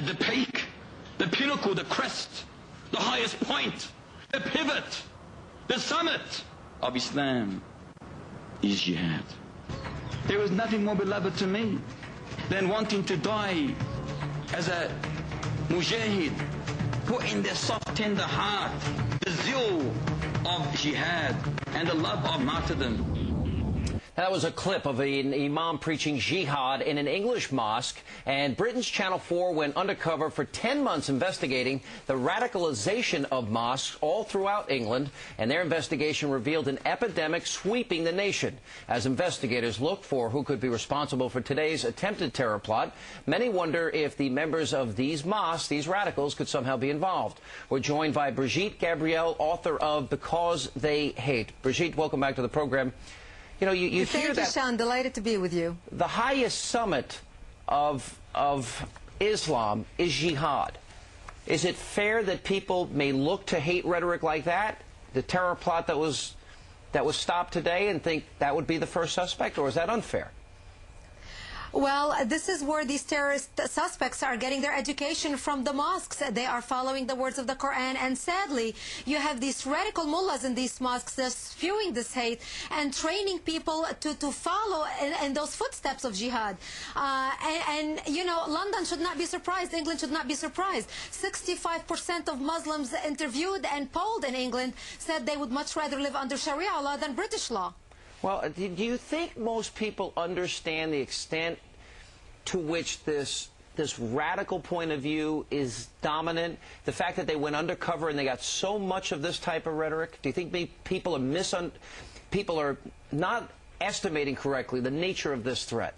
the peak, the pinnacle, the crest, the highest point, the pivot, the summit of Islam is jihad. There is nothing more beloved to me than wanting to die as a mujahid, put in their soft, tender heart the zeal of jihad and the love of martyrdom. That was a clip of an imam preaching jihad in an English mosque, and Britain's Channel 4 went undercover for 10 months investigating the radicalization of mosques all throughout England, and their investigation revealed an epidemic sweeping the nation. As investigators look for who could be responsible for today's attempted terror plot, many wonder if the members of these mosques, these radicals, could somehow be involved. We're joined by Brigitte Gabriel, author of Because They Hate. Brigitte, welcome back to the program. You know, you hear that. Thank you, Sean. Delighted to be with you. The highest summit of Islam is jihad. Is it fair that people may look to hate rhetoric like that, the terror plot that was stopped today, and think that would be the first suspect, or is that unfair? Well, this is where these terrorist suspects are getting their education from the mosques. They are following the words of the Quran, and sadly, you have these radical mullahs in these mosques just spewing this hate and training people to follow in those footsteps of jihad. And, you know, London should not be surprised. England should not be surprised. 65% of Muslims interviewed and polled in England said they would much rather live under Sharia law than British law. Well, do you think most people understand the extent to which this radical point of view is dominant? The fact that they went undercover and they got so much of this type of rhetoric? Do you think people are not estimating correctly the nature of this threat?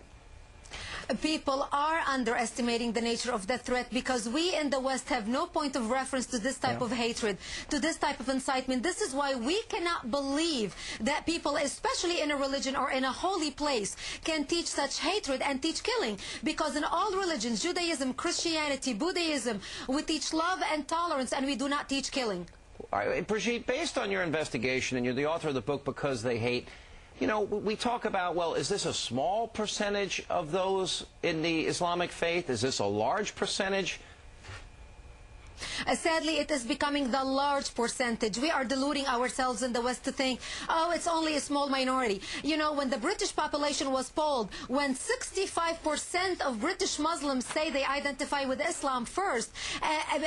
People are underestimating the nature of the threat because we in the West have no point of reference to this type of hatred, to this type of incitement. This is why we cannot believe that people, especially in a religion or in a holy place, can teach such hatred and teach killing. Because in all religions, Judaism, Christianity, Buddhism, we teach love and tolerance, and we do not teach killing. All right, Brigitte, based on your investigation, and you're the author of the book Because They Hate, you know, we talk about, well, is this a small percentage of those in the Islamic faith? Is this a large percentage? Sadly, it is becoming the large percentage. We are deluding ourselves in the West to think, oh, it's only a small minority. You know, when the British population was polled, when 65% of British Muslims say they identify with Islam first,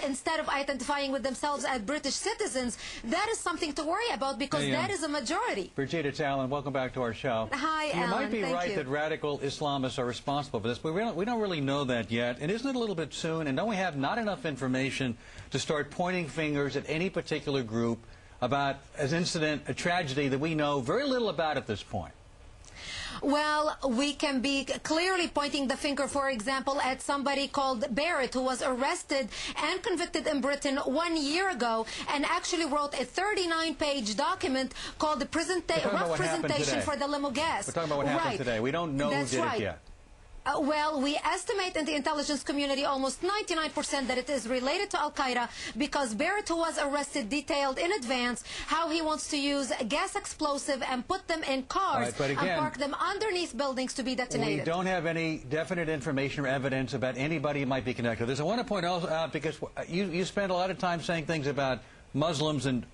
instead of identifying with themselves as British citizens, that is something to worry about because that is a majority. Brigitte, it's Alan. Welcome back to our show. Hi, Alan. You might be right that radical Islamists are responsible for this, but we don't really know that yet. And isn't it a little bit soon? And don't we have not enough information to start pointing fingers at any particular group about an incident, a tragedy that we know very little about at this point? Well, we can be clearly pointing the finger, for example, at somebody called Barrett, who was arrested and convicted in Britain 1 year ago and actually wrote a 39-page document called the Rough Presentation for the Limo Gas. We're talking about what happened today. We don't know who did it yet. Well, we estimate in the intelligence community almost 99% that it is related to Al-Qaeda because Barrett, who was arrested, detailed in advance how he wants to use a gas explosive and put them in cars and park them underneath buildings to be detonated. We don't have any definite information or evidence about anybody who might be connected to this. I want to point out, because you spend a lot of time saying things about Muslims, and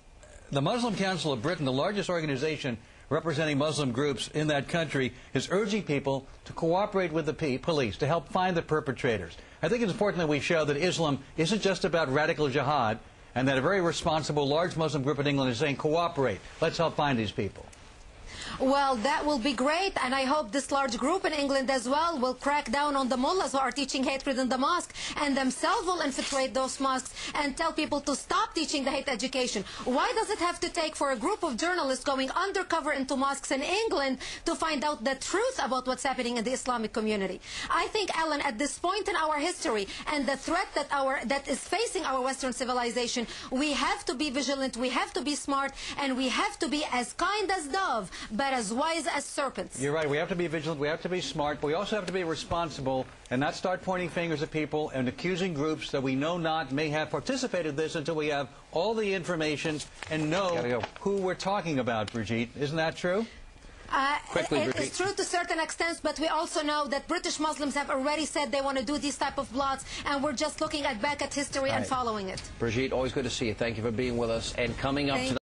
the Muslim Council of Britain, the largest organization representing Muslim groups in that country, is urging people to cooperate with the police to help find the perpetrators. I think it's important that we show that Islam isn't just about radical jihad, and that a very responsible large Muslim group in England is saying, cooperate, let's help find these people. Well, that will be great, and I hope this large group in England as well will crack down on the mullahs who are teaching hatred in the mosque and themselves will infiltrate those mosques and tell people to stop teaching the hate education. Why does it have to take for a group of journalists going undercover into mosques in England to find out the truth about what's happening in the Islamic community? I think, Alan, at this point in our history and the threat that is facing our Western civilization, we have to be vigilant, we have to be smart, and we have to be as kind as dove, but as wise as serpents. You're right. We have to be vigilant. We have to be smart. But we also have to be responsible and not start pointing fingers at people and accusing groups that we know not may have participated in this until we have all the information and know who we're talking about, Brigitte. Isn't that true? Quickly, it's true to certain extents, but we also know that British Muslims have already said they want to do these type of plots, and we're just looking back at history and following it. Brigitte, always good to see you. Thank you for being with us. And coming up tonight.